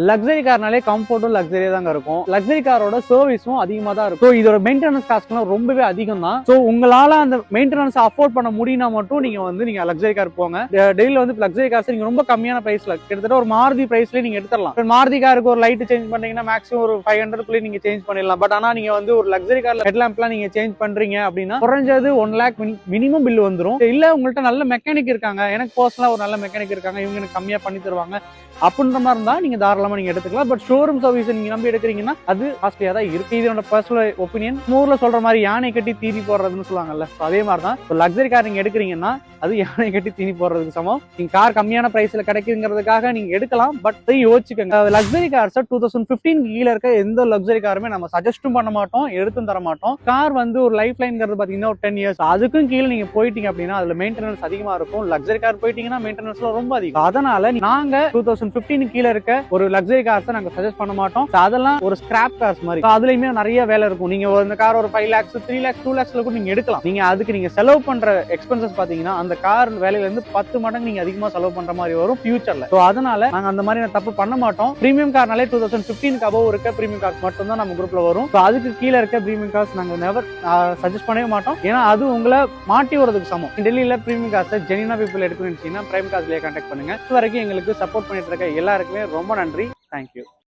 Luxury கார்னாலே கம்ஃபர்ட்டும் லக்ஸரியா தாங்க இருக்கும். Luxury காரோட சர்வீஸும் அதிகமா தான் இருக்கும். இதோட மெயின்டெனன்ஸ் காஸ்ட்லாம் ரொம்பவே அதிகம் தான். ஸோ உங்களால அந்த மெயின்டெனன்ஸ் அஃபோர்ட் பண்ண முடியும்னா மட்டும் நீங்க லக்ஸரி கார் போங்க. டெய்லியில் வந்து லக்ஸரி கார்ஸ் நீங்க ரொம்ப கம்மியான பிரைஸ்ல கிட்டத்தட்ட ஒரு மாருதி பிரைஸ்ல நீங்க எடுத்துடலாம். மாருதி காருக்கு ஒரு லைட் சேஞ்ச் பண்ணீங்கன்னா மேக்ஸிமம் ஒரு 500 நீங்க சேஞ்ச் பண்ணிடலாம். பட் ஆனா நீங்க வந்து ஒரு லக்ஸரி கார்ல ஹெட்லாம்ப்லாம் நீங்க சேஞ்ச் பண்றீங்க அப்படின்னா குறைஞ்சது 1 லேக் மினிமம் பில் வந்துடும். இல்ல உங்கள்ட்ட நல்ல மெக்கானிக் இருக்காங்க, எனக்கு பர்சனலா ஒரு நல்ல மெக்கானிக் இருக்காங்க, இவங்க எனக்கு கம்மியா பண்ணி தருவாங்க அப்படின்ற மாதிரி இருந்தா நீங்க தாராளமா நீங்க எடுத்துக்கலாம். பட் ஷோரூம் சர்வீஸ் நீங்க நம்பி எடுக்கிறீங்கன்னா அது காஸ்ட்லியா தான் இருக்கு. இது என்னோட பர்சனல் ஒப்பீனியன். ஊர்ல சொல்ற மாதிரி யானை கட்டி தீனி போடுறதுன்னு சொல்லுவாங்கல்ல, அதே மாதிரி தான் லக்ஸரி கார் நீங்க எடுக்கிறீங்கன்னா அது யானை கட்டி தீனி போடுறதுக்கு சமம். நீங்க கார் கம்மியான பிரைஸ்ல கிடைக்குங்கிறதுக்காக நீங்க எடுக்கலாம். பட் யோசிச்சுக்கோங்க, லக்ஸரி கார்ஸ் 2015 கீழே இருக்க எந்த லக்ஸரி காருமே நம்ம சஜஸ்டும் பண்ண மாட்டோம், எடுத்தும் தர மாட்டோம். கார் வந்து ஒரு லைஃப் லைன்ங்கிறது பாத்தீங்கன்னா ஒரு 10 இயர்ஸ், அதுக்கும் கீழே நீங்க போயிட்டீங்க அப்படின்னா அதுல மெயின்டெனன்ஸ் அதிகமா இருக்கும். லக்ஸரி கார் போயிட்டீங்கன்னா மெயின்டெனன்ஸ் ரொம்ப அதிகம். அதனால நாங்க 2015 கீழே இருக்க ஒரு லக்ஸரி கார்ஸ் நாங்க சஜஸ்ட் பண்ண மாட்டோம். அதெல்லாம் ஒரு ஸ்கிராப் கார்ஸ் மாதிரி, அதுலயுமே நிறைய வேலை இருக்கும். நீங்க இந்த கார் ஒரு 5 lakhs 3 lakhs 2 lakhsல கூட நீங்க எடுக்கலாம். நீங்க அதுக்கு நீங்க செலவு பண்ற எக்ஸ்பென்சஸ் பாத்தீங்கன்னா அந்த கார் வேலையில இருந்து 10 மடங்கு நீங்க அதிகமா செலவு பண்ற மாதிரி வரும் ஃபியூச்சர்ல. சோ அதனால நாங்க அந்த மாதிரி தப்பு பண்ண மாட்டோம். பிரீமியம் கார்னாலே 2015 அபவ் இருக்க பிரீமியம் கார்ஸ் மட்டும் தான் நம்ம குரூப்ல வரும். சோ அதுக்கு கீழே இருக்க பிரீமியம் கார்ஸ் நாங்க நெவர் சஜஸ்ட் பண்ணவே மாட்டோம். ஏன்னா அது உங்களை மாட்டி வரதுக்கு சமம். டெல்லியில பிரீமியம் கார்ஸ் ஜெனினா பீப்புள் எடுக்கணும்னு நினைச்சீங்கன்னா பிரைம் கார்ஸ்லயே கான்டாக்ட் பண்ணுங்க. இது வரைக்கும் எங்களுக்கு சப்போர்ட் பண்ணிட்டு இருக்க எல்லாருக்குமே ரொம்ப நன்றி. தேங்க்யூ.